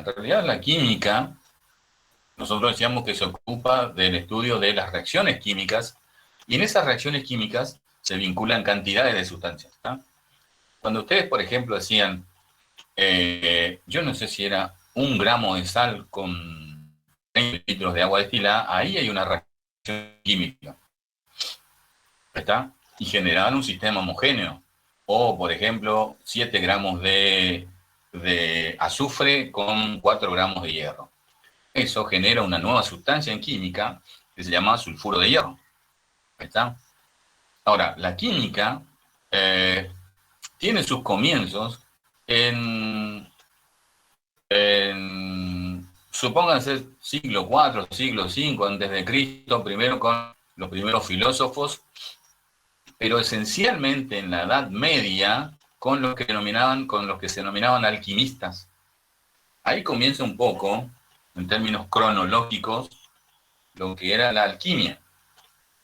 En realidad la química, nosotros decíamos que se ocupa del estudio de las reacciones químicas, y en esas reacciones químicas se vinculan cantidades de sustancias. ¿Tá? Cuando ustedes, por ejemplo, decían, yo no sé si era 1 gramo de sal con 30 litros de agua destilada, ahí hay una reacción química, ¿está? Y generaban un sistema homogéneo. O, por ejemplo, 7 gramos de azufre con 4 gramos de hierro. Eso genera una nueva sustancia en química que se llama sulfuro de hierro. ¿Está? Ahora, la química eh, tiene sus comienzos en, supónganse, siglo IV, siglo V antes de Cristo, primero con los primeros filósofos, pero esencialmente en la Edad Media con los que se denominaban alquimistas. Ahí comienza un poco, en términos cronológicos, lo que era la alquimia.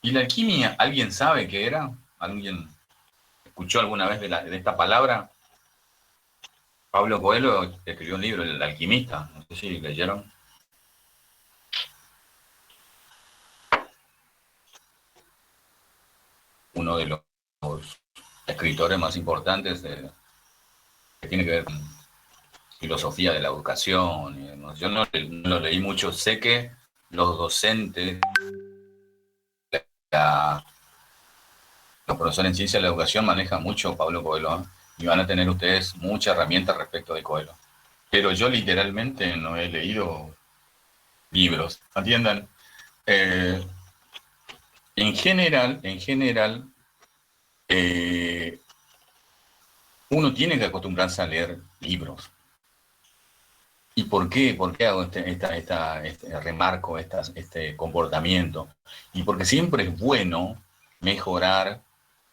¿Y la alquimia, alguien sabe qué era? ¿Alguien escuchó alguna vez de esta palabra? Pablo Coelho escribió un libro, El alquimista, no sé si leyeron. Uno de los escritores más importantes que tiene que ver con filosofía de la educación. Yo no lo leí mucho, sé que los docentes, los profesores en ciencia de la educación manejan mucho Pablo Coelho, ¿eh? Y van a tener ustedes muchas herramientas respecto de Coelho. Pero yo literalmente no he leído libros, ¿entiendan? Eh, en general, eh, uno tiene que acostumbrarse a leer libros. ¿Y por qué? ¿Por qué hago este remarco, este comportamiento? Y porque siempre es bueno mejorar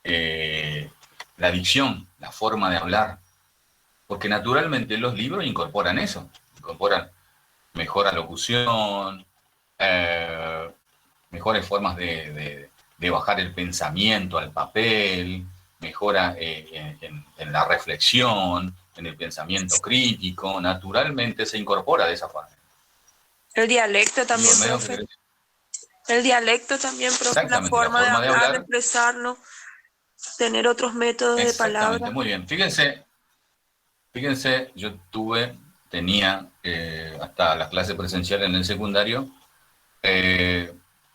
eh, la dicción, la forma de hablar, porque naturalmente los libros incorporan eso, incorporan mejor alocución, eh, mejores formas de bajar el pensamiento al papel, mejora en la reflexión, en el pensamiento crítico, naturalmente se incorpora de esa forma. El dialecto también, profe. El dialecto también, profe, la forma de hablar, de expresarlo, tener otros métodos de palabra. Exactamente, muy bien. Fíjense, yo tenía hasta las clases presenciales en el secundario,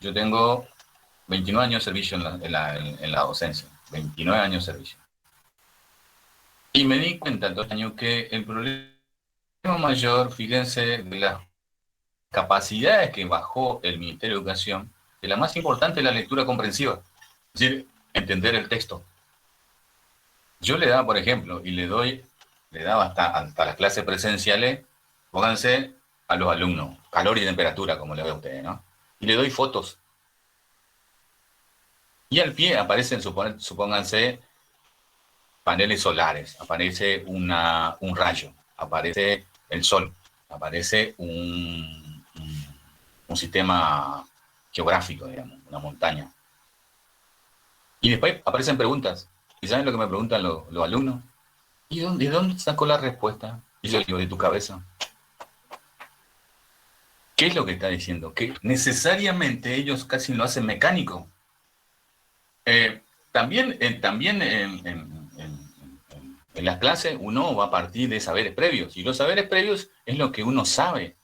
yo tengo 29 años de servicio en la docencia, 29 años de servicio. Y me di cuenta todo el año que el problema mayor, fíjense, de las capacidades que bajó el Ministerio de Educación, que la más importante es la lectura comprensiva, es decir, entender el texto. Yo le daba, por ejemplo, y le daba hasta las clases presenciales, pónganse a los alumnos, calor y temperatura, como le ve a ustedes, ¿no? Y le doy fotos. Y al pie aparecen, supónganse, paneles solares, aparece un rayo, aparece el sol, aparece un sistema geográfico, digamos, una montaña. Y después aparecen preguntas. ¿Y saben lo que me preguntan los alumnos? ¿Y de dónde sacó la respuesta? Y yo digo, de tu cabeza. ¿Qué es lo que está diciendo? Que necesariamente ellos casi lo hacen mecánico. También en las clases uno va a partir de saberes previos. Y los saberes previos es lo que uno sabe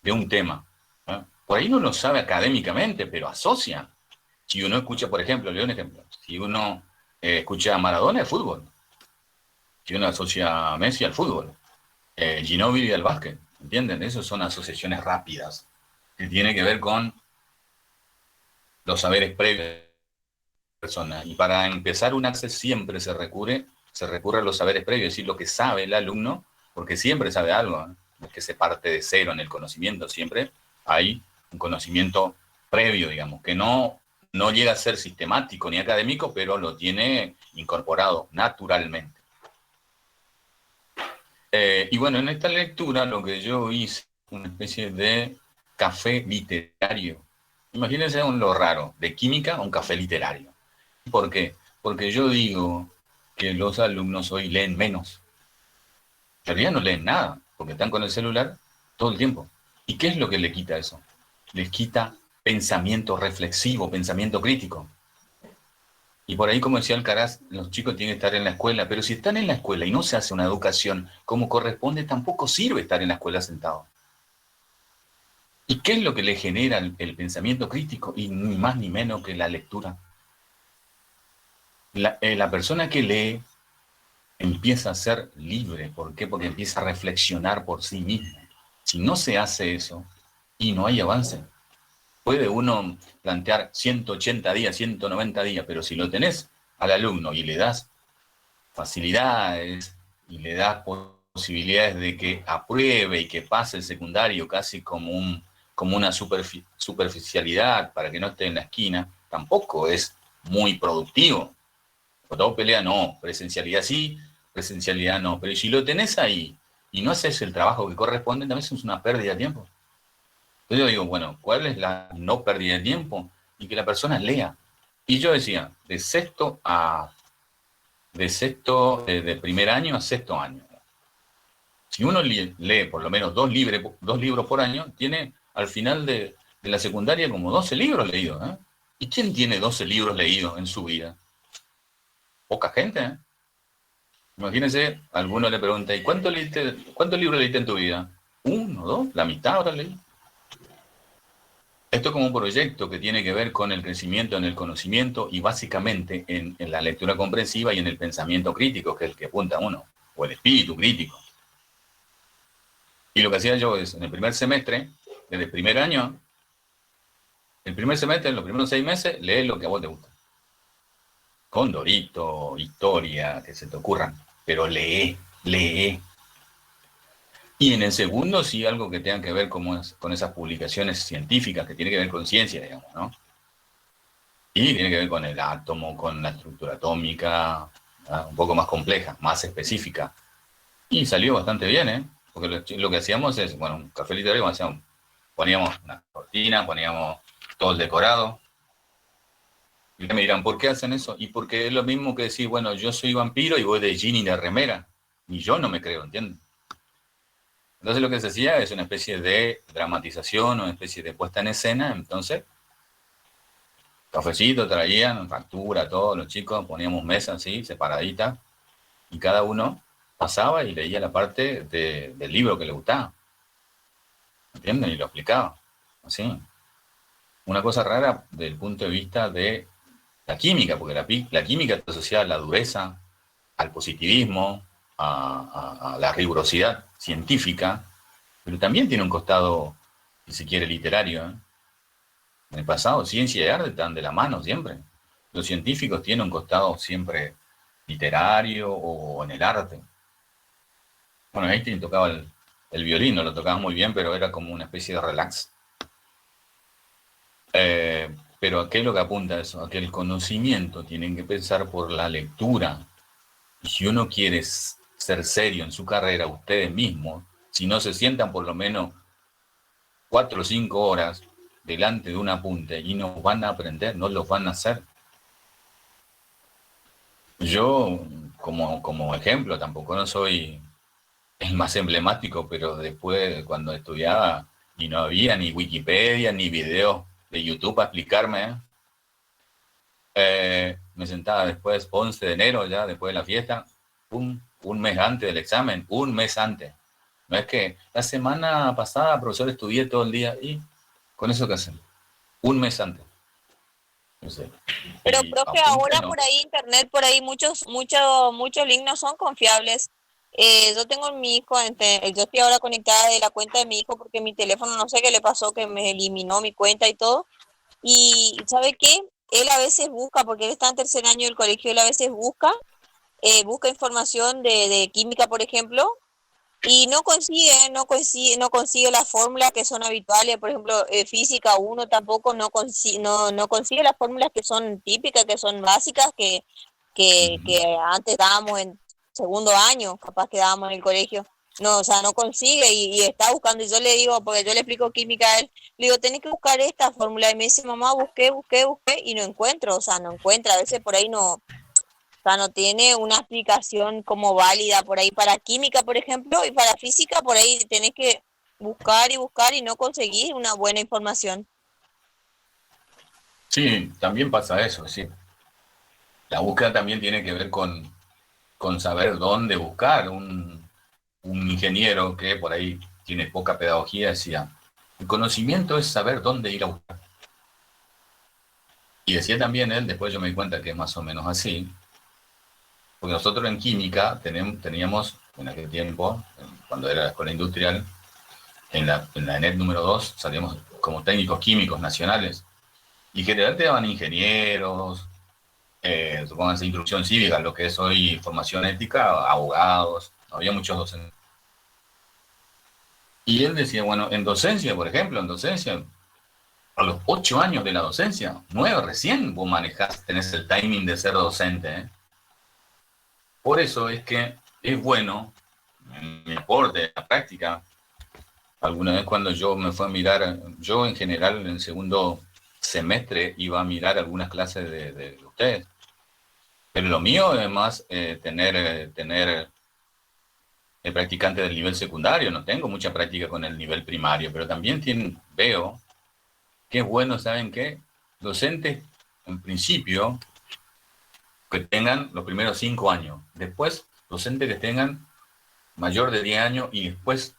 de un tema. ¿Eh? Por ahí no lo sabe académicamente, pero asocia. Si uno escucha, por ejemplo, le doy un ejemplo. Si uno escucha a Maradona, el fútbol. Si uno asocia a Messi al fútbol. Ginóbili al básquet. ¿Entienden? Esas son asociaciones rápidas que tienen que ver con los saberes previos de la persona. Y para empezar un access siempre se recurre a los saberes previos, es decir, lo que sabe el alumno, porque siempre sabe algo, ¿eh? No es que se parte de cero en el conocimiento, siempre hay un conocimiento previo, digamos, que no llega a ser sistemático ni académico, pero lo tiene incorporado naturalmente. Y bueno, en esta lectura lo que yo hice, una especie de café literario. Imagínense lo raro, de química a un café literario. ¿Por qué? Porque yo digo que los alumnos hoy leen menos. En realidad no leen nada. porque están con el celular todo el tiempo. ¿Y qué es lo que le quita eso? Les quita pensamiento reflexivo, pensamiento crítico. Y por ahí, como decía Alcaraz, los chicos tienen que estar en la escuela, pero si están en la escuela y no se hace una educación como corresponde, tampoco sirve estar en la escuela sentado. ¿Y qué es lo que le genera el pensamiento crítico? Y ni más ni menos que la lectura. La persona que lee empieza a ser libre. ¿Por qué? Porque empieza a reflexionar por sí mismo. Si no se hace eso, y no hay avance. Puede uno plantear 180 días, 190 días, pero si lo tenés al alumno y le das facilidades y le das posibilidades de que apruebe y que pase el secundario casi como una superficialidad para que no esté en la esquina, tampoco es muy productivo. Por todo pelea, no, presencialidad sí, presencialidad no, pero si lo tenés ahí y no haces el trabajo que corresponde, también es una pérdida de tiempo. Entonces yo digo, bueno, ¿cuál es la no pérdida de tiempo? Y que la persona lea. Y yo decía, de primer año a sexto año. Si uno lee por lo menos dos libros por año, tiene al final de la secundaria como 12 libros leídos. ¿Eh? ¿Y quién tiene 12 libros leídos en su vida? Poca gente. ¿Eh? Imagínense, alguno le pregunta, ¿y cuántos libros leíste en tu vida? ¿Uno, dos? ¿La mitad ahora leí? Esto es como un proyecto que tiene que ver con el crecimiento en el conocimiento y básicamente en la lectura comprensiva y en el pensamiento crítico, que es el que apunta uno, o el espíritu crítico. Y lo que hacía yo es, en el primer semestre, desde el primer año, el primer semestre, en los primeros 6 meses, lee lo que a vos te gusta. Condorito, historia, que se te ocurran, pero lee. Y en el segundo, sí, algo que tenga que ver con esas publicaciones científicas, que tiene que ver con ciencia, digamos, ¿no? Y tiene que ver con el átomo, con la estructura atómica, un poco más compleja, más específica. Y salió bastante bien, ¿eh? Porque lo que hacíamos es, bueno, un café literario, poníamos una cortina, poníamos todo el decorado. Y me dirán, ¿por qué hacen eso? Y porque es lo mismo que decir, bueno, yo soy vampiro y voy de jean y de remera. Y yo no me creo, ¿entiendes? Entonces lo que se hacía es una especie de dramatización, una especie de puesta en escena. Entonces, cafecito traían, factura, todos los chicos, poníamos mesas así, separaditas, y cada uno pasaba y leía la parte del libro que le gustaba. ¿Entienden? Y lo explicaba. Así. Una cosa rara desde el punto de vista de la química, porque la química está asociada a la dureza, al positivismo, a la rigurosidad científica, pero también tiene un costado, si se quiere, literario. ¿Eh? En el pasado, ciencia y arte están de la mano siempre. Los científicos tienen un costado siempre literario o en el arte. Bueno, Einstein tocaba el violín, no lo tocaba muy bien, pero era como una especie de relax. Pero ¿a qué es lo que apunta eso? A que el conocimiento tienen que pensar por la lectura. Y si uno quiere ser serio en su carrera, ustedes mismos, si no se sientan por lo menos 4 o 5 horas delante de un apunte y no van a aprender, no los van a hacer. Yo, como ejemplo, tampoco no soy el más emblemático, pero después, cuando estudiaba, y no había ni Wikipedia, ni videos de YouTube para explicarme, me sentaba después, 11 de enero, ya después de la fiesta, un mes antes del examen, un mes antes. No es que la semana pasada, profesor, estudié todo el día y con eso que hacen, un mes antes. No sé. Pero, profe, ahora no. Por ahí internet, por ahí muchos links no son confiables. Yo tengo mi hijo, yo estoy ahora conectada de la cuenta de mi hijo porque mi teléfono no sé qué le pasó, que me eliminó mi cuenta y todo. Y ¿sabe qué? Él a veces busca, porque él está en tercer año del colegio, él a veces busca información de química, por ejemplo, y no consigue las fórmulas que son habituales. Por ejemplo, física 1 tampoco no consigue las fórmulas que son típicas, que son básicas, que antes dábamos en segundo año, capaz que dábamos en el colegio. No, o sea, no consigue y está buscando. Y yo le digo, porque yo le explico química a él, le digo, tenés que buscar esta fórmula. Y me dice, mamá, busqué y no encuentro, o sea, no encuentra. A veces por ahí no sea, no tiene una aplicación como válida por ahí para química, por ejemplo, y para física por ahí tenés que buscar y no conseguir una buena información. Sí, también pasa eso, sí. La búsqueda también tiene que ver con saber dónde buscar. Un ingeniero que por ahí tiene poca pedagogía decía, el conocimiento es saber dónde ir a buscar. Y decía también él, después yo me di cuenta que es más o menos así, porque nosotros en química teníamos, en aquel tiempo, cuando era la escuela industrial, en la ENEP número 2 salíamos como técnicos químicos nacionales, y generalmente daban ingenieros, supónganse instrucción cívica, lo que es hoy formación ética, abogados, había muchos docentes. Y él decía, bueno, en docencia, por ejemplo, en docencia, a los 8 años de la docencia, 9 recién vos manejás, tenés el timing de ser docente, ¿eh? Por eso es que es bueno, en mi aporte, en la práctica, alguna vez cuando yo me fui a mirar, yo en general en segundo semestre iba a mirar algunas clases de ustedes, pero lo mío es más tener practicante del nivel secundario, no tengo mucha práctica con el nivel primario, pero también veo que es bueno, ¿saben qué? Docentes, en principio, que tengan los primeros 5 años, después docentes que tengan mayor de 10 años y después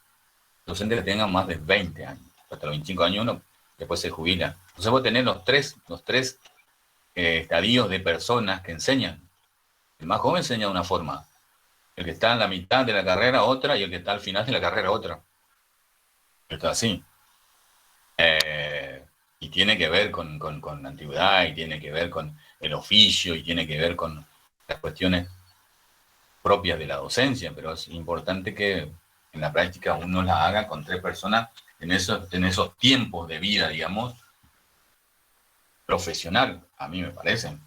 docentes que tengan más de 20 años. Hasta los 25 años uno después se jubila. Entonces vos tenés los tres estadios de personas que enseñan. El más joven enseña de una forma, el que está en la mitad de la carrera otra y el que está al final de la carrera otra. Está así. Y tiene que ver con la antigüedad, y tiene que ver con el oficio, y tiene que ver con las cuestiones propias de la docencia, pero es importante que en la práctica uno la haga con 3 personas en esos tiempos de vida, digamos, profesional, a mí me parece.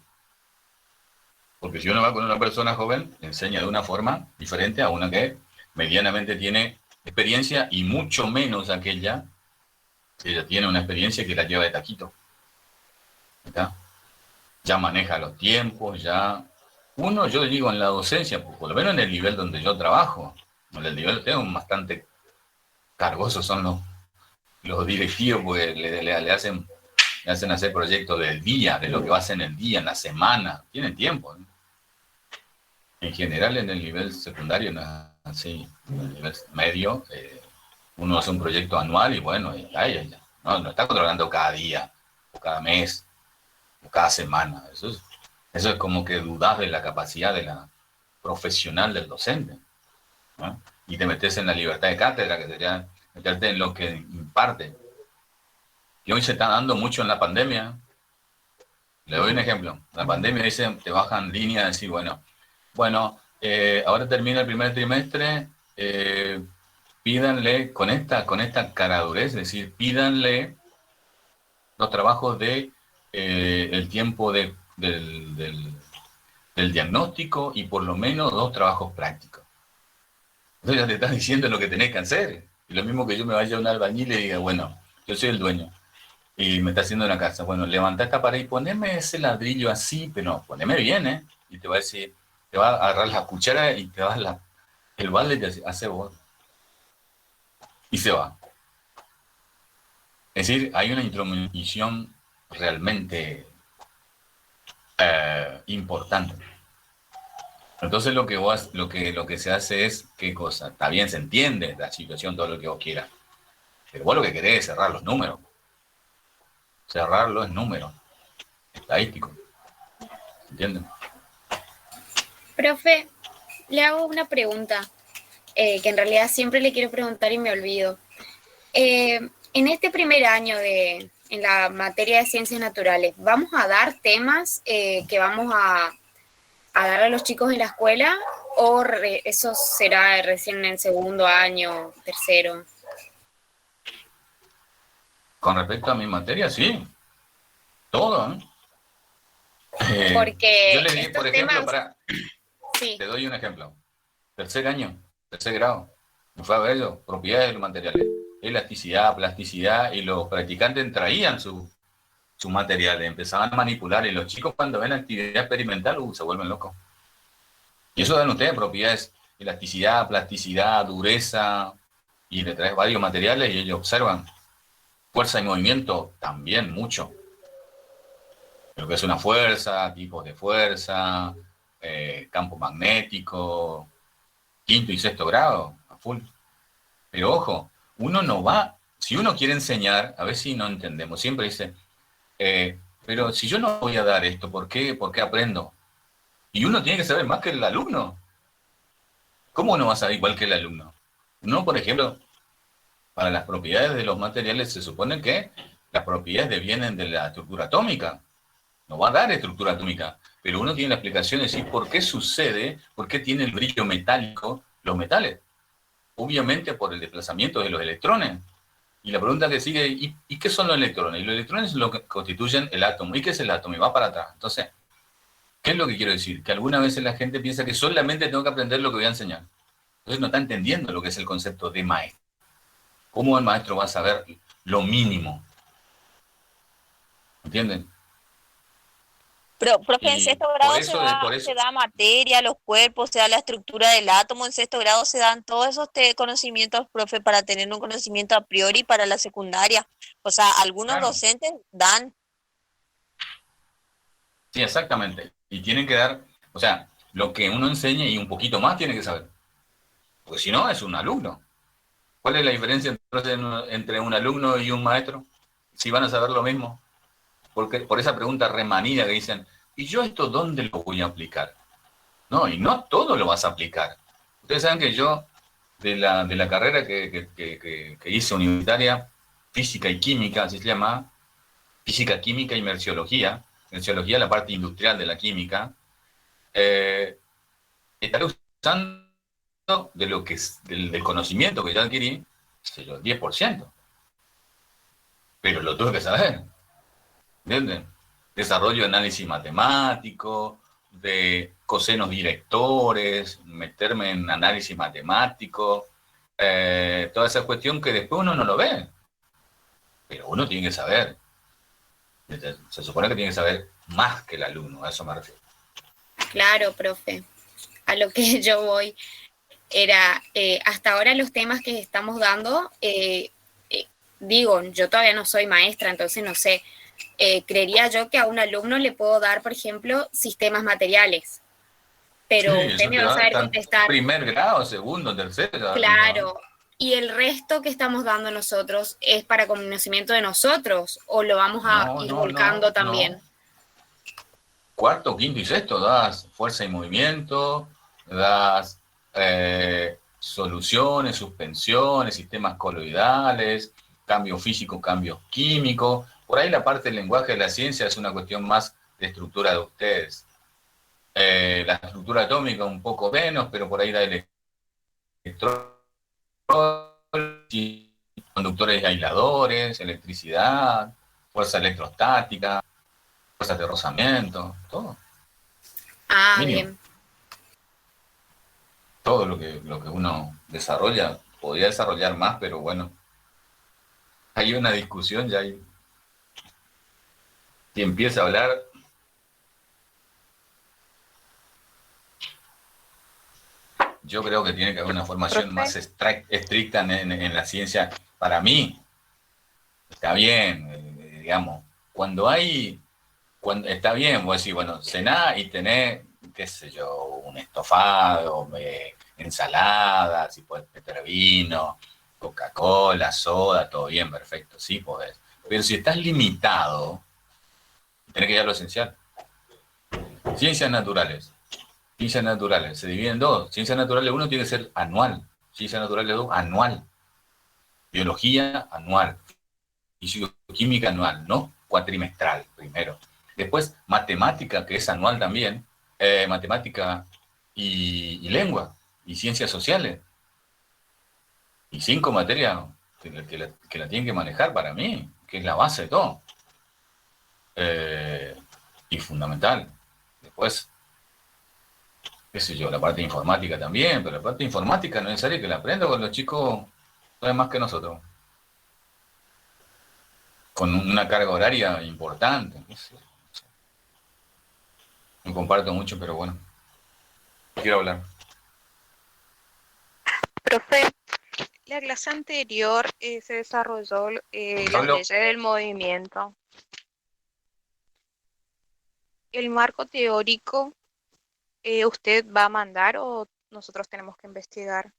Porque si uno va con una persona joven, enseña de una forma diferente a una que medianamente tiene experiencia y mucho menos aquella que ella tiene una experiencia que la lleva de taquito. ¿Está? Ya maneja los tiempos, ya... Uno, yo digo, en la docencia, por lo menos en el nivel donde yo trabajo, en el nivel tengo bastante cargosos son los directivos, porque le hacen hacer proyectos del día, de lo que va a hacer en el día, en la semana, tienen tiempo, ¿no? En general en el nivel secundario no es así, en el nivel medio uno hace un proyecto anual y bueno, no está controlando cada día, o cada mes, o cada semana. Eso es como que dudás de la capacidad de la profesional del docente, ¿no? Y te metes en la libertad de cátedra, que sería meterte en lo que imparte. Y hoy se está dando mucho en la pandemia. Le doy un ejemplo. La pandemia dice, te bajan línea, decir, bueno, ahora termina el primer trimestre, pídanle con esta caradurez, es decir, pídanle los trabajos de el tiempo del diagnóstico y por lo menos 2 trabajos prácticos. Entonces ya te estás diciendo lo que tenés que hacer. Y lo mismo que yo me vaya a un albañil y le diga, bueno, yo soy el dueño y me está haciendo una casa. Bueno, levanta esta pared y poneme ese ladrillo así, pero no, poneme bien, ¿eh? Y te va a decir, te va a agarrar la cuchara y te va a dar el balde y te hace vos. Y se va. Es decir, hay una intromisión realmente importante. Entonces lo que se hace es, ¿qué cosa? Está bien, se entiende la situación, todo lo que vos quieras, pero vos lo que querés es cerrar los números. Cerrar los números estadísticos. ¿Entienden? Profe, le hago una pregunta que en realidad siempre le quiero preguntar y me olvido. En este primer año en la materia de ciencias naturales, ¿vamos a dar temas que vamos a dar a los chicos en la escuela o eso será recién en el segundo año, tercero? Con respecto a mi materia, sí. Todo, ¿eh? Porque yo le di, por ejemplo, sí. te doy un ejemplo. Tercer año, tercer grado. Me fue a ver eso, propiedades de los materiales. Elasticidad, plasticidad, y los practicantes traían sus materiales, empezaban a manipular, y los chicos cuando ven actividad experimental, se vuelven locos. Y eso dan ustedes propiedades, elasticidad, plasticidad, dureza, y le traes varios materiales y ellos observan. Fuerza y movimiento, también mucho. Lo que es una fuerza, tipos de fuerza, campo magnético, quinto y sexto grado, a full. Pero ojo, uno no va, si uno quiere enseñar, a ver si no entendemos, siempre dice, pero si yo no voy a dar esto, ¿por qué? ¿Por qué aprendo? Y uno tiene que saber más que el alumno. ¿Cómo uno va a saber igual que el alumno? Uno, por ejemplo, para las propiedades de los materiales se supone que las propiedades devienen de la estructura atómica. No va a dar estructura atómica, pero uno tiene la explicación de decir por qué sucede, por qué tiene el brillo metálico los metales. Obviamente por el desplazamiento de los electrones. Y la pregunta que sigue, ¿y qué son los electrones? Y los electrones son lo que constituyen el átomo. ¿Y qué es el átomo? Y va para atrás. Entonces, ¿qué es lo que quiero decir? Que algunas veces la gente piensa que solamente tengo que aprender lo que voy a enseñar. Entonces no está entendiendo lo que es el concepto de maestro. ¿Cómo el maestro va a saber lo mínimo? ¿Entienden? Pero, profe, en Y sexto por grado eso, por eso, se da materia, los cuerpos, se da la estructura del átomo, en sexto grado se dan todos esos conocimientos, profe, para tener un conocimiento a priori para la secundaria. O sea, algunos claro, docentes dan. sí, exactamente. Y tienen que dar, o sea, lo que uno enseña y un poquito más tiene que saber. Porque si no, es un alumno. ¿Cuál es la diferencia entonces entre un alumno y un maestro? Si van a saber lo mismo. Porque por esa pregunta remanida que dicen, ¿y yo esto dónde lo voy a aplicar? No, y no todo lo vas a aplicar. Ustedes saben que yo, de la carrera que hice universitaria, física y química, así se llama, física, química y merciología, merciología la parte industrial de la química, estaré usando de lo que es, del conocimiento que yo adquirí, sé yo, el 10%. Pero lo tuve que saber. ¿Entienden? Desarrollo de análisis matemático, de cosenos directores, meterme en análisis matemático, toda esa cuestión que después uno no lo ve, pero uno tiene que saber. Se supone que tiene que saber más que el alumno, a eso me refiero. Claro, profe. A lo que yo voy era, hasta ahora los temas que estamos dando, digo, yo todavía no soy maestra, entonces no sé, creería yo que a un alumno le puedo dar, por ejemplo, sistemas materiales, Sí, pero usted eso me te va a va saber contestar, primer grado, segundo, tercero. claro, y el resto que estamos dando nosotros es para conocimiento de nosotros, o lo vamos a No, ir no, no, volcando también. no. Cuarto, quinto y sexto das fuerza y movimiento, das soluciones, suspensiones, sistemas coloidales, cambios físicos, cambios químicos. Por ahí la parte del lenguaje de la ciencia es una cuestión más de estructura de ustedes. La estructura atómica un poco menos, pero por ahí da electrones, conductores y aisladores, electricidad, fuerza electrostática, fuerzas de rozamiento, todo. Ah, Mínimo. bien. Todo lo que uno desarrolla, podría desarrollar más, pero bueno, hay una discusión, ya hay, si empieza a hablar, yo creo que tiene que haber una formación más Profe, estricta en la ciencia. Para mí, está bien, digamos, cuando está bien, vos decís, bueno, cená y tenés, qué sé yo, un estofado, ensalada, si podés meter vino, Coca-Cola, soda, todo bien, perfecto, sí podés. Pero si estás limitado, tenés que ir a lo esencial. Ciencias naturales. Ciencias naturales, se dividen en dos. Ciencias naturales uno tiene que ser anual. Ciencias naturales dos, anual. Biología, anual. Físico-química, anual, ¿no? Cuatrimestral, primero. Después, matemática, que es anual también. Matemática y lengua. Y ciencias sociales. Y 5 materias que la tienen que manejar para mí, que es la base de todo. Y fundamental. Después, qué sé yo, la parte de informática también, pero la parte de informática no es necesario que la aprenda con los chicos saben más que nosotros. Con una carga horaria importante. No sé. No comparto mucho, pero bueno. Quiero hablar. Profe, la clase anterior se desarrolló las Pablo. leyes del movimiento. ¿El marco teórico usted va a mandar o nosotros tenemos que investigar?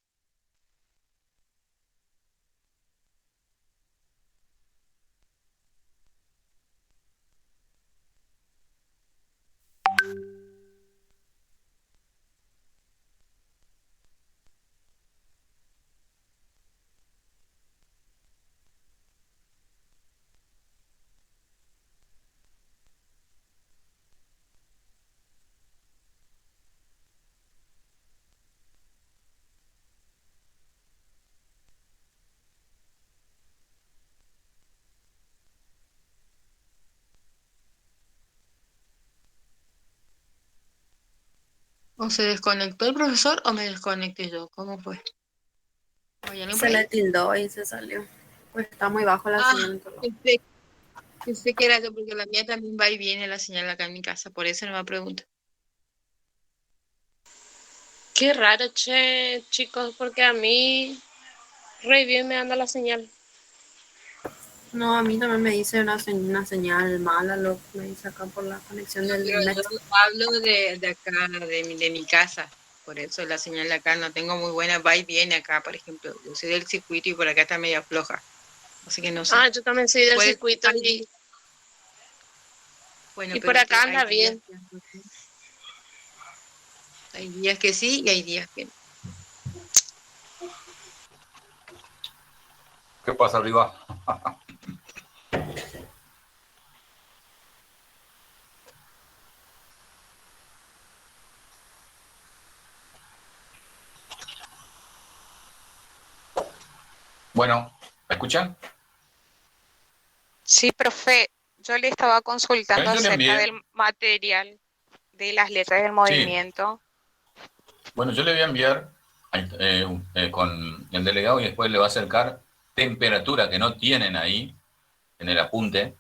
¿O se desconectó el profesor o me desconecté yo? ¿Cómo fue? ¿Hay alguien por Se le ahí? tildó y se salió. Pues está muy bajo la señal en todo. Pensé que era yo, porque la mía también va y viene la señal acá en mi casa, por eso no me pregunta. Qué raro, che, chicos, porque a mí re bien me anda la señal. No, a mí también me dice una señal mala, lo que me dice acá por la conexión del Pero net. yo hablo de acá, de mi casa, por eso la señal de acá no tengo muy buena, va y viene acá, por ejemplo. Yo soy del circuito y por acá está media floja, así que no sé. Ah, yo también soy del Puede- circuito hay- Bueno, y pero por acá hay anda días bien. que- hay días que sí y hay días que no. ¿Qué pasa arriba? Bueno, ¿me escuchan? Sí, profe, yo le estaba consultando Yo le acerca envié. del material de las leyes del Sí. movimiento. Bueno, yo le voy a enviar con el delegado y después le va a acercar temperatura que no tienen ahí en el apunte,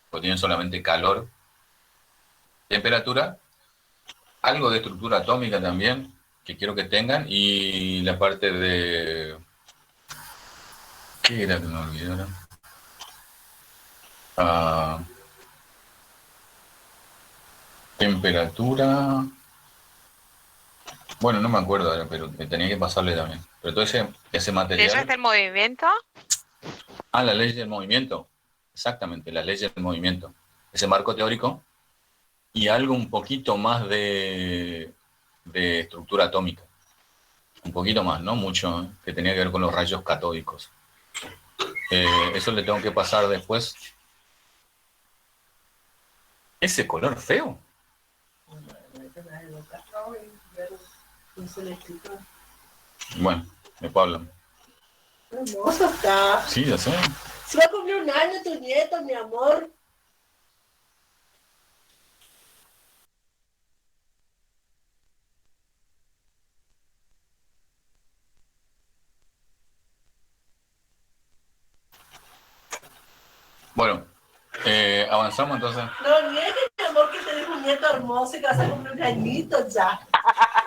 porque tienen solamente calor. Temperatura, algo de estructura atómica también, que quiero que tengan, y la parte de... ¿Qué era que me olvidé ahora? Temperatura... Bueno, no me acuerdo ahora, pero tenía que pasarle también. Pero todo ese material... ¿Leyes del movimiento? Ah, la ley del movimiento. Exactamente, la ley del movimiento. Ese marco teórico y algo un poquito más de estructura atómica. Un poquito más, no mucho, que tenía que ver con los rayos catódicos. Eso le tengo que pasar después. ¿Ese color feo? Bueno, después hablamos. Hermoso está. Sí, ya sé. Se va a cumplir un año tu nieto, mi amor. Bueno, avanzamos entonces. No niegues, mi amor, que tenés un nieto hermoso y que vas a cumplir un añito ya.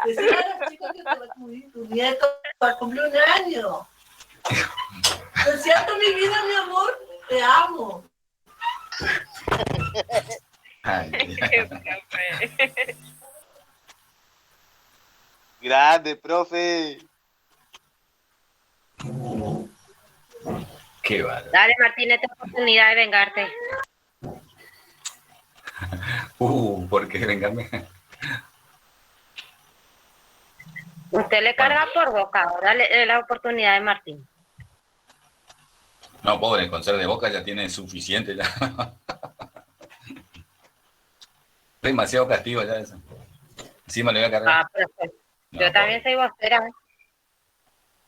Decirle a los chicos que te va a cumplir tu nieto va a cumplir un año. Lo siento, mi vida, mi amor. Te amo. Ay, Grande, profe. qué bárbaro. Dale, Martín, esta oportunidad de vengarte. ¿Por qué vengarme? Usted le carga por boca, ahora le dé la oportunidad de Martín. No, pobre, con ser de Boca ya tiene suficiente ya. Demasiado castigo ya eso. Encima le voy a cargar. Ah, perfecto. No, Yo también soy vocera.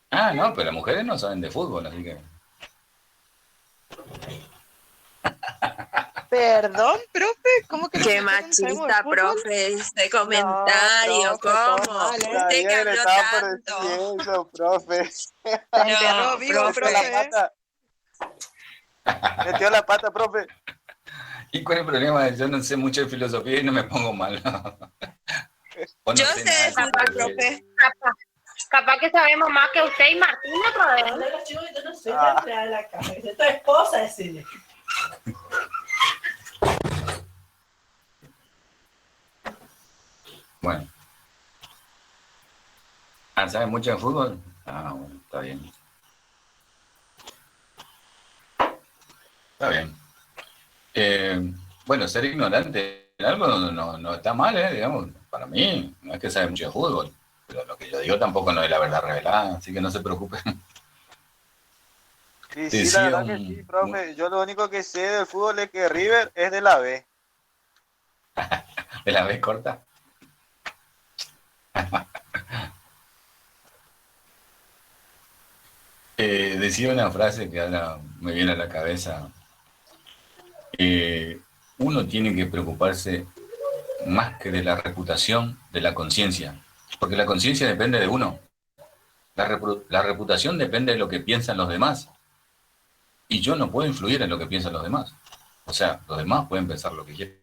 Ah, no, pero las mujeres no saben de fútbol, así que... Perdón, profe, ¿cómo que Qué nosotros no sabemos de machista, fútbol? profe, ese comentario, No, profe, todo ¿cómo? mal, ¿eh? Usted que Ayer habló estaba por tanto. decir eso, profe. Te enterró No, vivo, Metió la profe. pata. Metió la pata, profe. ¿Y cuál es el problema? Yo no sé mucho de filosofía y no me pongo mal. Vos no Yo sé sé de nada, fútbol, porque- profe. Capaz que sabemos más que usted y Martín otra vez. Hola, chicos, yo no sé la entrada de la casa. Es tu esposa, decirle. Bueno. ¿Sabes mucho de fútbol? Ah, bueno, está bien. Está bien. Bueno, ser ignorante en algo no está mal, digamos. Para mí, no es que sabe mucho de fútbol. Pero lo que yo digo tampoco no es la verdad revelada, así que no se preocupen. Sí, Te sí, la decía verdad que sí, profe. Yo lo único que sé del fútbol es que River es de la B. ¿De la vez corta? Decía una frase que ahora me viene a la cabeza. Uno tiene que preocuparse más que de la reputación, de la conciencia. Porque la conciencia depende de uno. La reputación depende de lo que piensan los demás. Y yo no puedo influir en lo que piensan los demás. O sea, los demás pueden pensar lo que quieren.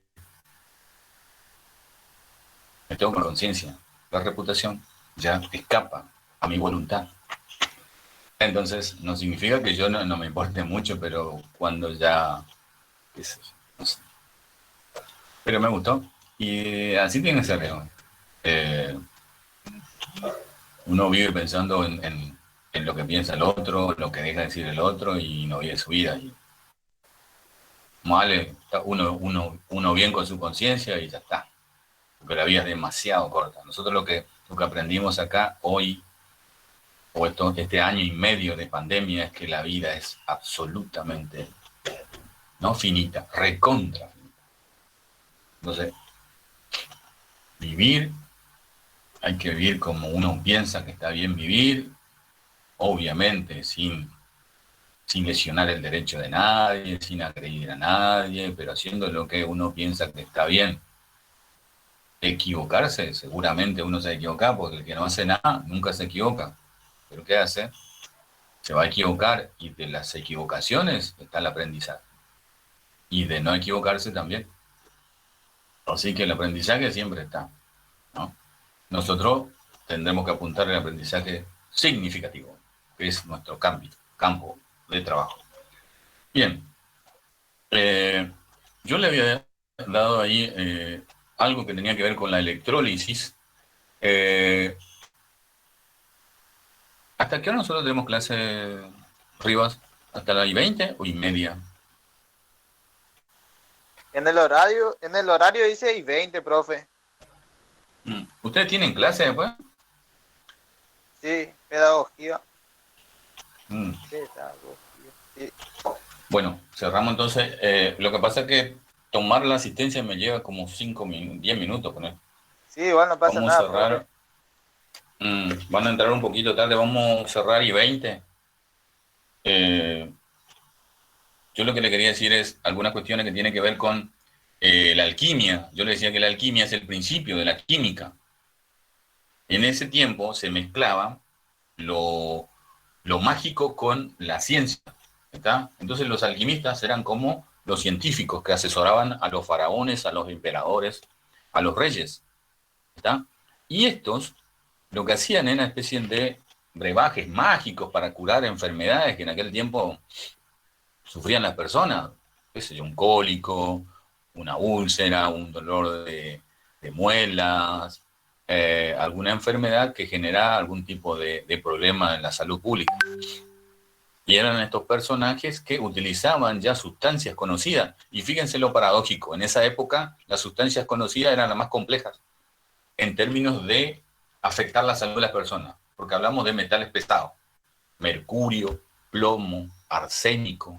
Me tengo con conciencia. La reputación ya escapa a mi voluntad. Entonces, no significa que yo no me importe mucho, pero cuando ya... qué sé yo, no sé. Pero me gustó. Y así tiene que ser, digamos. Uno vive pensando en lo que piensa el otro, lo que deja de decir el otro y no vive su vida. Y vale, uno bien con su conciencia y ya está. Porque la vida es demasiado corta. Nosotros lo que aprendimos acá hoy, o este año y medio de pandemia, es que la vida es absolutamente no finita, recontra finita. Entonces, vivir, hay que vivir como uno piensa que está bien vivir, obviamente sin lesionar el derecho de nadie, sin agredir a nadie, pero haciendo lo que uno piensa que está bien. Equivocarse, seguramente uno se equivoca, porque el que no hace nada nunca se equivoca. ¿Pero qué hace? Se va a equivocar, y de las equivocaciones está el aprendizaje. Y de no equivocarse también. Así que el aprendizaje siempre está, ¿no? Nosotros tendremos que apuntar al aprendizaje significativo, que es nuestro campo de trabajo. Bien, yo le había dado ahí algo que tenía que ver con la electrólisis. ¿Hasta qué hora nosotros tenemos clase, Rivas? ¿Hasta las 20 o y media? En el horario dice y 20, profe. ¿Ustedes tienen clase después? Sí, pedagogía. Sí. Bueno, cerramos entonces. Lo que pasa es que tomar la asistencia me lleva como 10 minutos con él. Sí, igual no pasa Vamos nada. a cerrar. Van a entrar un poquito tarde, vamos a cerrar y 20. Yo lo que le quería decir es algunas cuestiones que tienen que ver con la alquimia. Yo le decía que la alquimia es el principio de la química. En ese tiempo se mezclaba lo mágico con la ciencia, ¿está? Entonces los alquimistas eran como los científicos que asesoraban a los faraones, a los emperadores, a los reyes, ¿está? Y estos lo que hacían era una especie de brebajes mágicos para curar enfermedades que en aquel tiempo sufrían las personas, qué sé yo, un cólico, una úlcera, un dolor de muelas, alguna enfermedad que generaba algún tipo de problema en la salud pública. Y eran estos personajes que utilizaban ya sustancias conocidas. Y fíjense lo paradójico, en esa época las sustancias conocidas eran las más complejas en términos de afectar la salud de las personas, porque hablamos de metales pesados, mercurio, plomo, arsénico,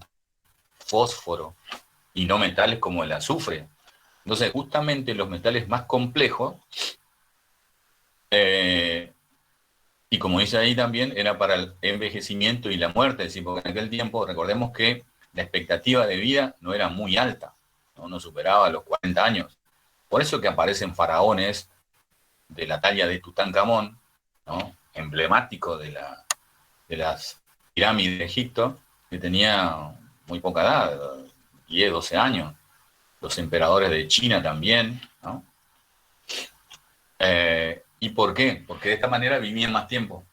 fósforo, y no metales como el azufre. Entonces, justamente los metales más complejos, y como dice ahí también, era para el envejecimiento y la muerte, es decir, porque en aquel tiempo, recordemos que la expectativa de vida no era muy alta, no superaba los 40 años. Por eso que aparecen faraones de la talla de Tutankamón, ¿no? Emblemático de las pirámides de Egipto, que tenía muy poca edad, 10, 12 años. Los emperadores de China también, ¿no? ¿Y por qué? Porque de esta manera vivían más tiempo.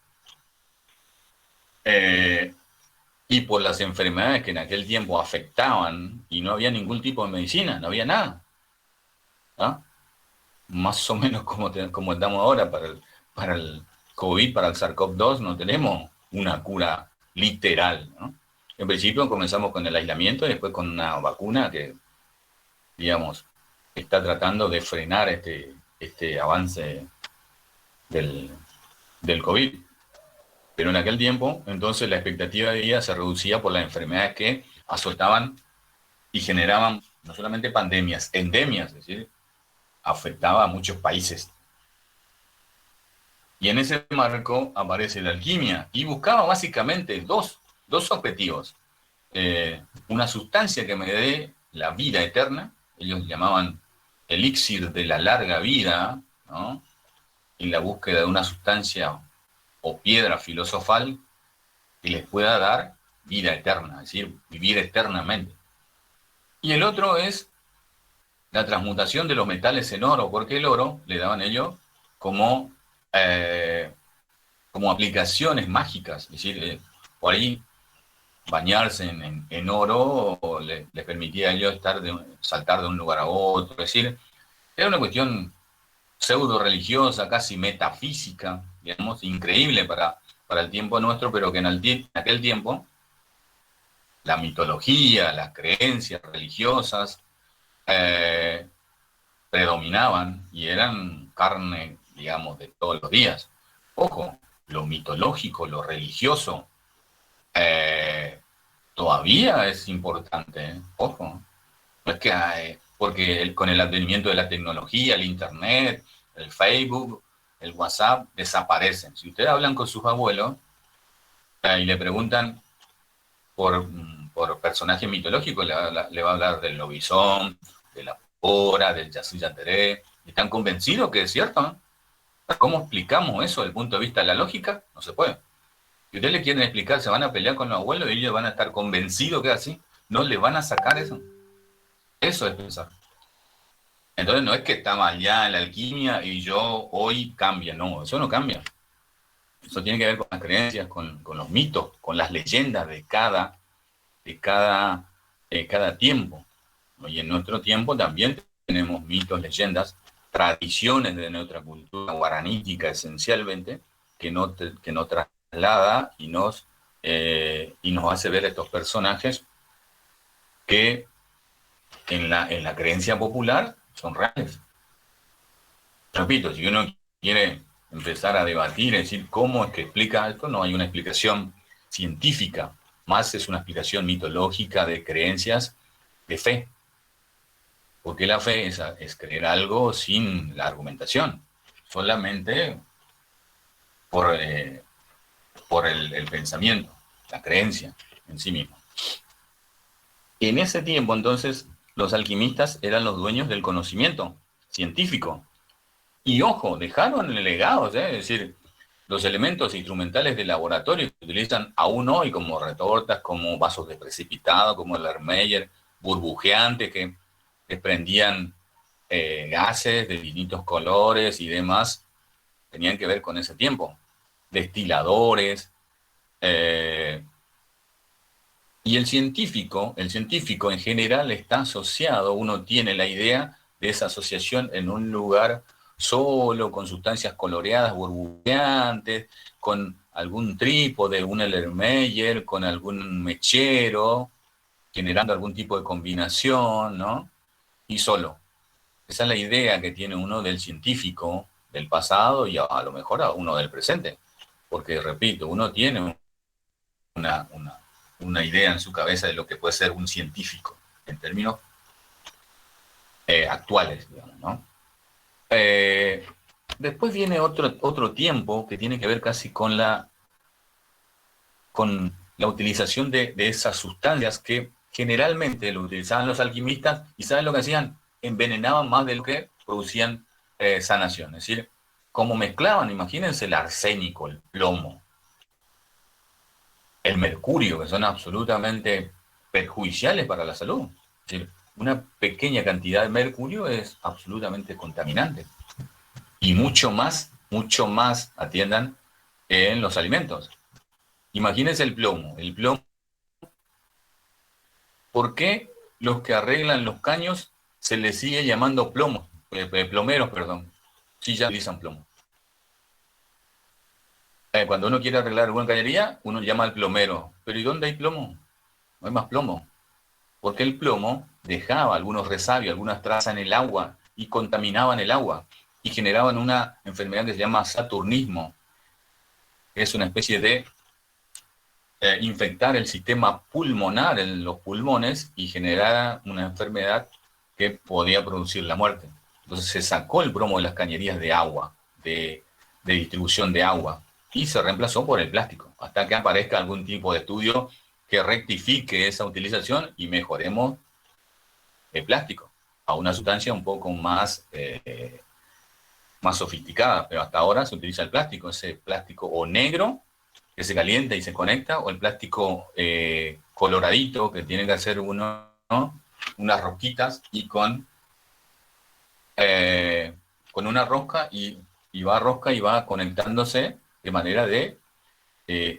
Y por las enfermedades que en aquel tiempo afectaban y no había ningún tipo de medicina, no había nada. ¿Ah? Más o menos como estamos ahora para el COVID, para el SARS-CoV-2, no tenemos una cura literal, ¿no? En principio comenzamos con el aislamiento y después con una vacuna que, digamos, está tratando de frenar este avance del COVID. Pero en aquel tiempo, entonces, la expectativa de vida se reducía por las enfermedades que azotaban y generaban no solamente pandemias, endemias, es decir, afectaba a muchos países. Y en ese marco aparece la alquimia y buscaba básicamente dos objetivos. Una sustancia que me dé la vida eterna, ellos llamaban elixir de la larga vida, ¿no? En la búsqueda de una sustancia o piedra filosofal que les pueda dar vida eterna, es decir, vivir eternamente. Y el otro es la transmutación de los metales en oro, porque el oro le daban ellos como aplicaciones mágicas, es decir, por ahí bañarse en oro les permitía a ellos saltar de un lugar a otro, es decir, era una cuestión pseudo religiosa, casi metafísica, digamos, increíble para el tiempo nuestro, pero que en aquel tiempo la mitología, las creencias religiosas predominaban y eran carne, digamos, de todos los días. Ojo, lo mitológico, lo religioso, todavía es importante, ¿eh? Ojo, no es que porque con el advenimiento de la tecnología, el internet, el Facebook, el WhatsApp, desaparecen. Si ustedes hablan con sus abuelos y le preguntan por personajes mitológicos, le va a hablar del lobizón, de la pora, del yacyretá, y están convencidos que es cierto, ¿no? ¿Cómo explicamos eso desde el punto de vista de la lógica? No se puede. Si ustedes le quieren explicar, se van a pelear con los abuelos y ellos van a estar convencidos que es así. No le van a sacar eso. Eso es pensar. Entonces no es que estaba allá en la alquimia y yo hoy cambia. No, eso no cambia. Eso tiene que ver con las creencias, con los mitos, con las leyendas de cada tiempo. Y en nuestro tiempo también tenemos mitos, leyendas, tradiciones de nuestra cultura guaranítica esencialmente, que nos traslada y nos hace ver estos personajes que en la creencia popular son reales. Repito, si uno quiere empezar a debatir, es decir, cómo es que explica esto, no hay una explicación científica, más es una explicación mitológica de creencias, de fe. Porque la fe es creer algo sin la argumentación, solamente por el pensamiento, la creencia en sí mismo. En ese tiempo, entonces, los alquimistas eran los dueños del conocimiento científico. Y ojo, dejaron legados, es decir, los elementos instrumentales de laboratorio que se utilizan aún hoy como retortas, como vasos de precipitado, como el Ermeyer, burbujeantes que desprendían gases de distintos colores y demás, tenían que ver con ese tiempo. Destiladores. Y el científico en general está asociado, uno tiene la idea de esa asociación en un lugar solo, con sustancias coloreadas, burbujeantes, con algún trípode, un Erlenmeyer, con algún mechero, generando algún tipo de combinación, ¿no? Y solo. Esa es la idea que tiene uno del científico del pasado y a lo mejor a uno del presente. Porque, repito, uno tiene una idea en su cabeza de lo que puede ser un científico en términos actuales, digamos, ¿no? Después viene otro tiempo que tiene que ver casi con la utilización de esas sustancias que generalmente lo utilizaban los alquimistas y ¿saben lo que hacían? Envenenaban más de lo que producían sanación. Es decir, como mezclaban, imagínense el arsénico, el plomo, el mercurio, que son absolutamente perjudiciales para la salud. Es decir, una pequeña cantidad de mercurio es absolutamente contaminante. Y mucho más, atiendan, en los alimentos. Imagínense el plomo. El plomo, ¿por qué los que arreglan los caños se les sigue llamando plomeros, perdón? Sí, ya utilizan plomo. Cuando uno quiere arreglar alguna cañería, uno llama al plomero. Pero ¿y dónde hay plomo? No hay más plomo. Porque el plomo dejaba algunos resabios, algunas trazas en el agua y contaminaban el agua y generaban una enfermedad que se llama saturnismo. Es una especie de infectar el sistema pulmonar en los pulmones y generar una enfermedad que podía producir la muerte. Entonces se sacó el plomo de las cañerías de agua, de distribución de agua, y se reemplazó por el plástico, hasta que aparezca algún tipo de estudio que rectifique esa utilización y mejoremos el plástico a una sustancia un poco más sofisticada, pero hasta ahora se utiliza el plástico, ese plástico o negro, que se calienta y se conecta, o el plástico coloradito, que tiene que hacer uno, ¿no?, unas rosquitas y con una rosca y va conectándose de manera de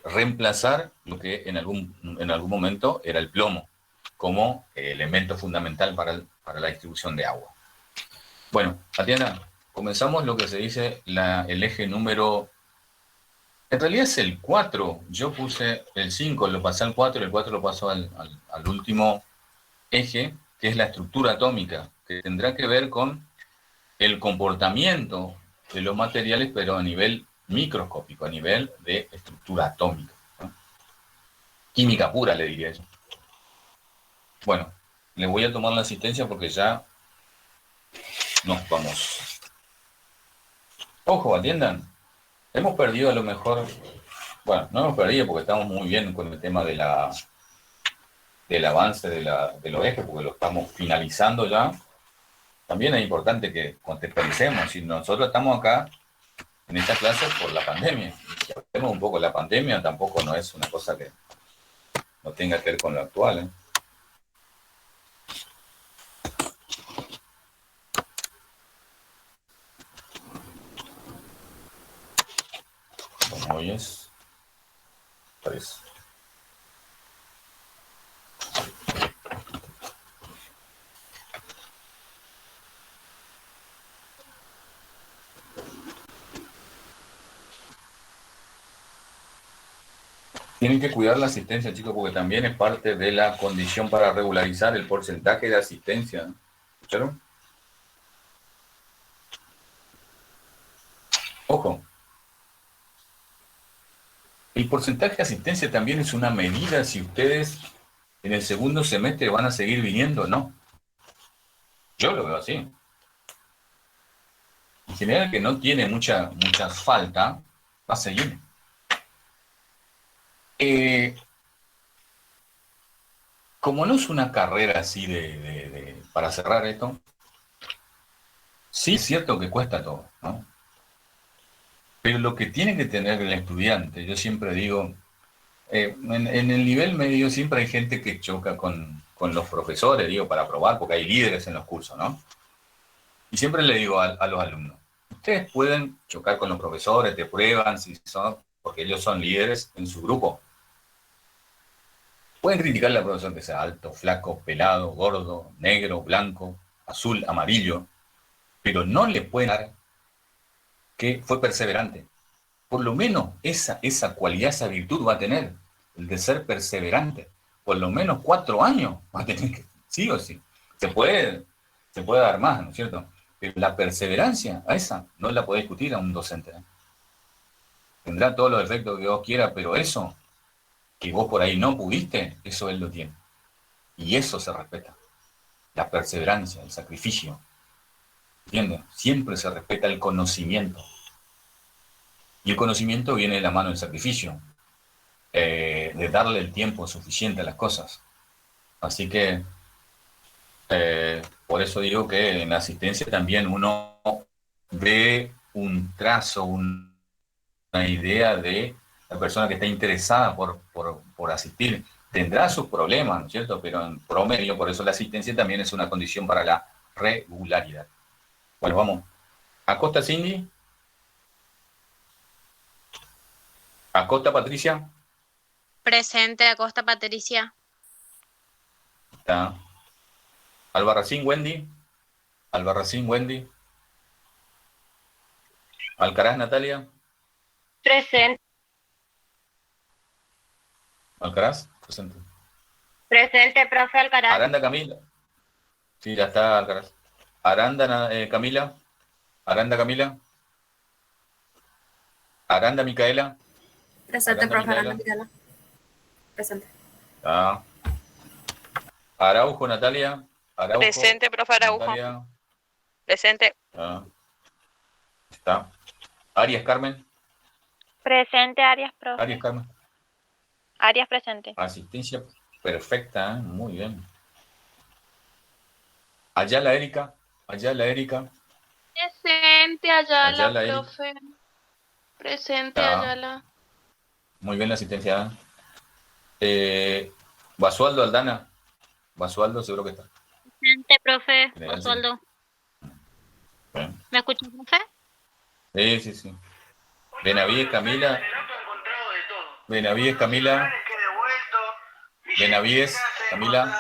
reemplazar lo que en algún momento era el plomo, como elemento fundamental para la distribución de agua. Bueno, Tatiana, comenzamos lo que se dice el eje número... En realidad es el 4, yo puse el 5, lo pasé al 4 y el 4 lo paso al último eje, que es la estructura atómica, que tendrá que ver con el comportamiento de los materiales, pero a nivel microscópico, a nivel de estructura atómica, ¿no? Química pura, le diría yo. Bueno, le voy a tomar la asistencia porque ya nos vamos. Ojo, atiendan. Hemos perdido a lo mejor, bueno, no hemos perdido porque estamos muy bien con el tema del avance de los ejes, porque lo estamos finalizando ya. También es importante que contextualicemos, si nosotros estamos acá en esta clase por la pandemia. Si hablemos un poco de la pandemia, tampoco no es una cosa que no tenga que ver con lo actual, ¿eh? Como hoy es 3. Tienen que cuidar la asistencia, chicos, porque también es parte de la condición para regularizar el porcentaje de asistencia. ¿Escucharon? Ojo. El porcentaje de asistencia también es una medida si ustedes en el segundo semestre van a seguir viniendo o no. Yo lo veo así. En general, que no tiene mucha falta, va a seguir. Como no es una carrera así para cerrar esto, sí es cierto que cuesta todo, ¿no? Pero lo que tiene que tener el estudiante, yo siempre digo, en el nivel medio siempre hay gente que choca con los profesores, digo, para probar, porque hay líderes en los cursos, ¿no? Y siempre le digo a los alumnos, ustedes pueden chocar con los profesores, te prueban, porque ellos son líderes en su grupo. Pueden criticarle al profesor que sea alto, flaco, pelado, gordo, negro, blanco, azul, amarillo, pero no le pueden dar que fue perseverante. Por lo menos esa cualidad, esa virtud va a tener, el de ser perseverante. Por lo menos 4 años va a tener que, sí o sí. Se puede dar más, ¿no es cierto? Pero la perseverancia, a esa no la puede discutir a un docente, ¿eh? Tendrá todos los defectos que vos quieras, pero eso que vos por ahí no pudiste, eso él lo tiene. Y eso se respeta. La perseverancia, el sacrificio. ¿Entiendes? Siempre se respeta el conocimiento. Y el conocimiento viene de la mano del sacrificio. De darle el tiempo suficiente a las cosas. Así que, por eso digo que en la asistencia también uno ve un trazo, una idea de la persona que está interesada por asistir. Tendrá sus problemas, ¿no es cierto? Pero en promedio, por eso la asistencia también es una condición para la regularidad. Bueno, vamos. Acosta Cindy. Acosta Patricia. Presente, Acosta Patricia. Está. Albarracín Wendy. Albarracín Wendy. Alcaraz Natalia. Presente. Alcaraz, presente. Presente, profe Alcaraz. Aranda Camila. Sí, ya está Alcaraz. Aranda Camila. Aranda Camila. Aranda Micaela. Presente, Aranda profe Aranda Micaela. Micaela. Presente. Está. Araujo Natalia. Araujo. Presente, profe Araujo. Natalia. Presente. Está. Arias Carmen. Presente, Arias, profe. Arias Carmen. Arias, presente. Asistencia perfecta, muy bien. Ayala Erika. Ayala Erika. Presente, Ayala, Ayala, Erika. profe. Presente, Ah. Ayala. Muy bien la asistencia. Basualdo Aldana. Basualdo seguro que está. Presente, profe. General, sí. Osvaldo. Bien. ¿Me escuchas, profe? Sí. Benavides Camila. Benavides Camila. Benavides Camila.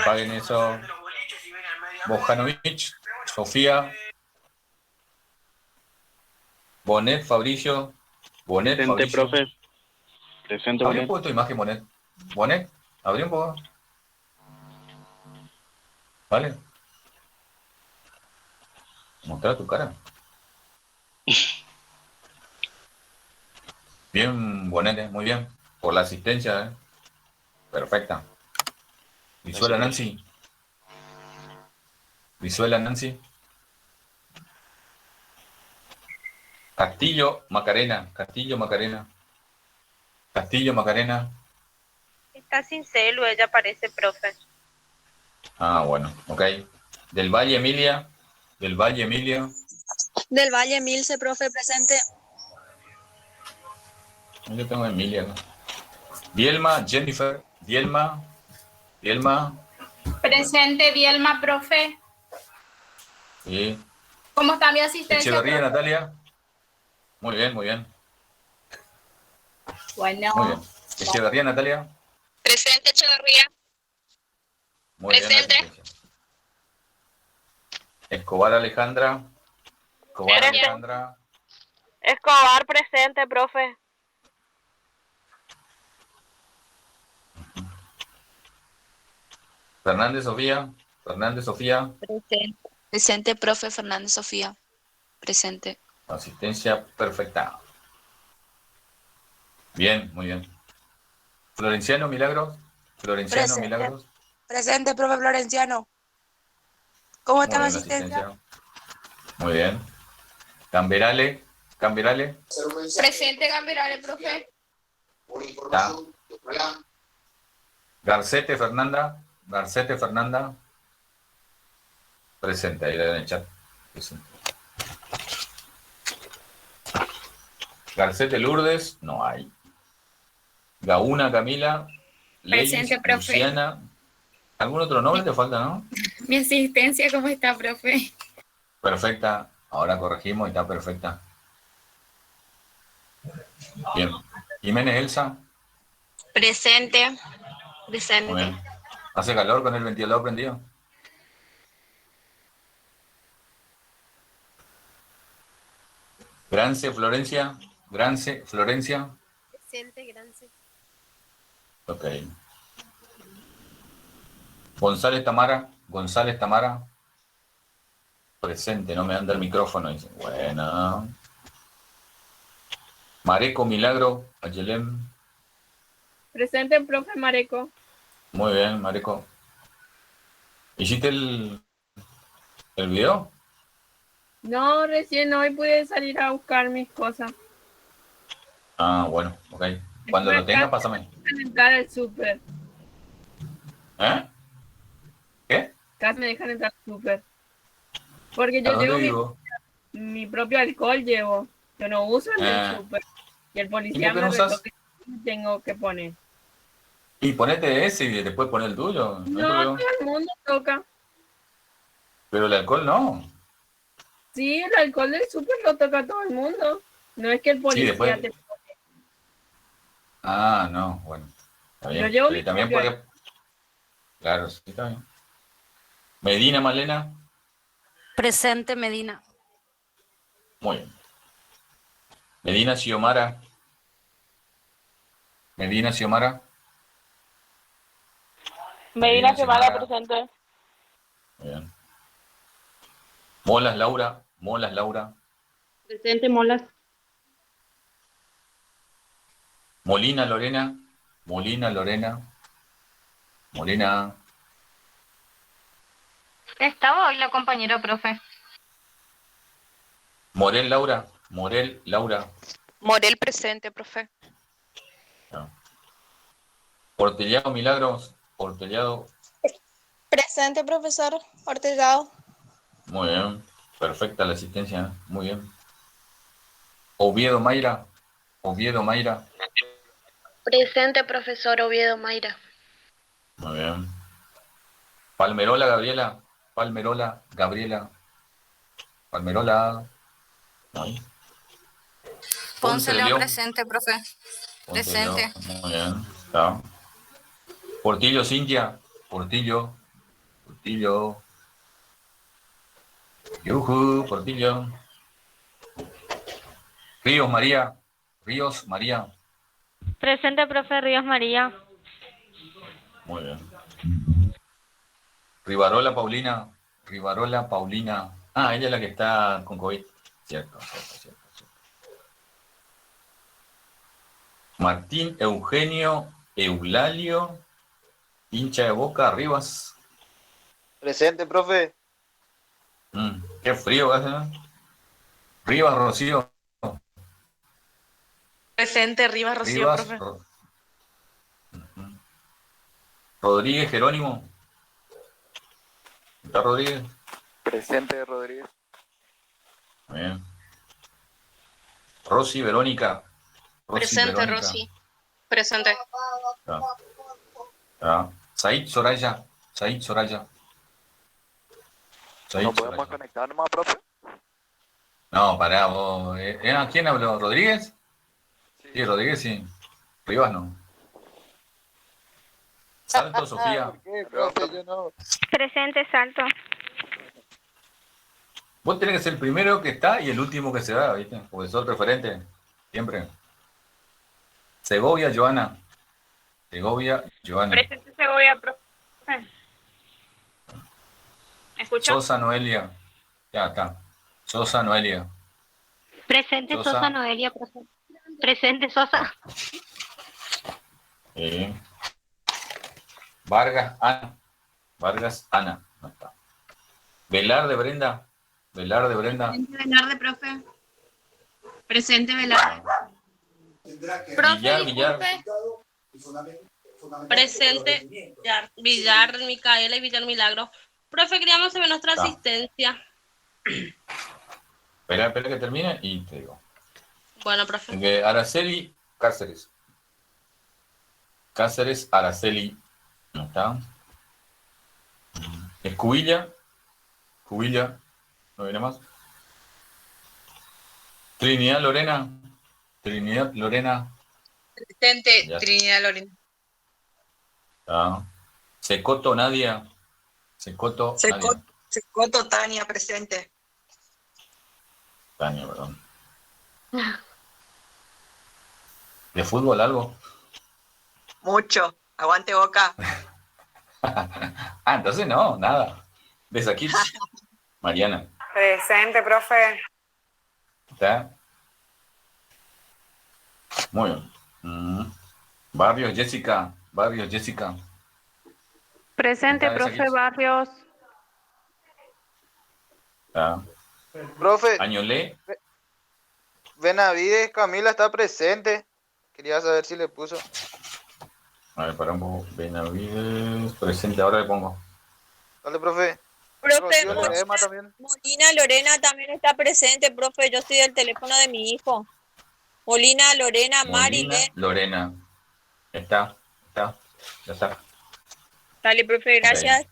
Apaguen eso. Bojanovic. Sofía. Bonet Fabricio. Bonet Presente, Fabricio. profe. Presente, Abrí un Bonet. poco tu imagen, Bonet. Bonet, abrí un poco. ¿Vale? Mostrar tu cara. Bien, Bonet, muy bien. Por la asistencia, perfecta. Visuela Nancy. Visuela Nancy. Castillo Macarena. Castillo Macarena. Castillo Macarena. Está sin celu, ella parece, profe. Ah, bueno, ok. Del Valle Emilia. Del Valle Emilia. Del Valle Milce, profe, presente. Yo tengo Emilia, ¿no? Dielma, Jennifer. Dielma. Presente, Dielma, profe. Sí. ¿Cómo está mi asistencia? Echeverría, profe? Natalia. Muy bien. Bueno. Muy bien. Echeverría, Natalia. Presente, Echeverría. Muy bien. Presente. Asistencia. Escobar, Alejandra. Escobar, Presente. Alejandra. Escobar, presente, profe. Fernández, Sofía. Fernández, Sofía. Presente. Presente, profe Fernández Sofía. Presente. Asistencia perfecta. Bien, muy bien. Florenciano, Milagros. Florenciano, Presente. Milagros. Presente, profe Florenciano. ¿Cómo está Muy la bien, asistencia? Muy bien. Camberale. Presente, Gambirale, profe. Está. Garcete, Fernanda. Garcete, Fernanda. Presente, ahí en el chat. Presente. Garcete, Lourdes. No hay. Gauna, Camila. Leyes, Presente, profe. Luciana. ¿Algún otro nombre te falta, no? Mi asistencia, ¿cómo está, profe? Perfecta. Ahora corregimos y está perfecta. Bien. Jiménez Elsa. Presente. Muy Presente. bien. ¿Hace calor con el ventilador prendido? Grance, Florencia. Grance, Florencia. Presente, gracias. Ok. González Tamara. González Tamara. Presente, no me anda el micrófono. Dice. Buena. Mareco Milagro. Ayelem. Presente, profe Mareco. Muy bien, Mareco. ¿Hiciste el video? No, recién hoy pude salir a buscar mis cosas. Ah, bueno, ok. Cuando lo tenga, pásame. Entrar al súper. ¿Eh? ¿Qué? Casi me dejan entrar al súper. Porque ¿A yo dónde llevo vivo? mi propio alcohol, llevo. Yo no uso el del súper. Y el policía ¿Y por qué me no usas? retó que tengo que poner. Y ponete ese y después poner el tuyo. No hay No, problema. todo el mundo toca. Pero el alcohol no. Sí, el alcohol del súper lo toca a todo el mundo. No es que el Sí, policía después. te... Ah, no, bueno. Está bien. Yo llevo Pero mi también propio porque. Claro, sí, está bien. Medina, Malena. Presente, Medina. Muy bien. Medina, Xiomara. Medina, Xiomara. Medina Xiomara Xiomara. presente. Muy bien. Molas, Laura. Molas, Laura. Presente, Molas. Molina, Lorena. Molina, Lorena. Molina. Estaba hoy la compañera, profe. Morel, Laura. Morel, Laura. Morel presente, profe. Portellado, Milagros. Portellado. Presente, profesor Ortellado. Muy bien. Perfecta la asistencia. ¿Eh? Muy bien. Oviedo, Mayra. Oviedo, Mayra. Presente, profesor Oviedo Mayra. Muy bien. Palmerola, Gabriela. Palmerola, Gabriela. Palmerola. Ahí. Ponce León León. presente, profe. Ponce Presente. León. Muy bien. Está. Portillo, Cintia. Portillo. Portillo. Yujú, Portillo. Ríos, María. Ríos, María. Presente, profe Ríos María. Muy bien. Rivarola, Paulina. Rivarola, Paulina. Ah, ella es la que está con COVID. Cierto. Martín Eugenio Eulalio, hincha de Boca, Rivas. Presente, profe. Qué frío va a ser. Rivas, Rocío. Presente, Rivas Rocío, Rivas, profe. Rodríguez, Jerónimo. ¿Está Rodríguez? Presente, Rodríguez. Bien. Rosy, Verónica. Presente, Verónica. Rosy. Presente. Said, Soraya. Said, Soraya. Said, ¿No podemos Soraya. conectar nomás, profe? No, pará, vos. ¿Quién habló? ¿Rodríguez? Sí, Rodríguez, sí. Rivas no. Salto, Sofía. ¿Qué, profe? Yo no. Presente, Salto. Vos tenés que ser el primero que está y el último que se va, ¿viste? Porque sos referente. Siempre. Segovia, Joana. Segovia, Joana. Presente Segovia, profe. ¿Me escuchó? Sosa, Noelia. Ya está. Sosa, Noelia. Presente, Sosa. Sosa Noelia. Presente, Sosa. Vargas, Ana. Vargas, Ana. No está. Velarde, Brenda. Velarde, Brenda. Presente, Velarde, profe. Presente, Velarde. Villar, Villar. Presente, Villar, Micaela y Villar Milagro. Profe, queríamos saber nuestra Ah. asistencia. Espera que termine y te digo. Bueno, profe. Araceli, Cáceres. Cáceres, Araceli. ¿No está? Escubilla. Escubilla. ¿No viene más? Trinidad, Lorena. Trinidad, Lorena. Presente, Ya. Trinidad Lorena. ¿Está? Secoto, Nadia. Secoto, Nadia. Secoto, Tania, presente. Tania, perdón. ¿De fútbol algo? Mucho. Aguante Boca. Entonces no, nada. ¿Ves aquí? Mariana. Presente, profe. ¿Está? Muy bien. Barrios, Jessica. Barrios, Jessica. Presente, Está, profe aquí. Barrios. ¿Está? Profe, Añolé. Benavides, Camila está presente. Quería saber si le puso. A ver, para un poco. Benavides. Presente, ahora le pongo. Dale, profe. Profe, Rocío Ledesma también. Molina Lorena también está presente, profe. Yo estoy del teléfono de mi hijo. Molina Lorena, Mari, Molina, Lorena. Está. Ya está. Dale, profe, gracias.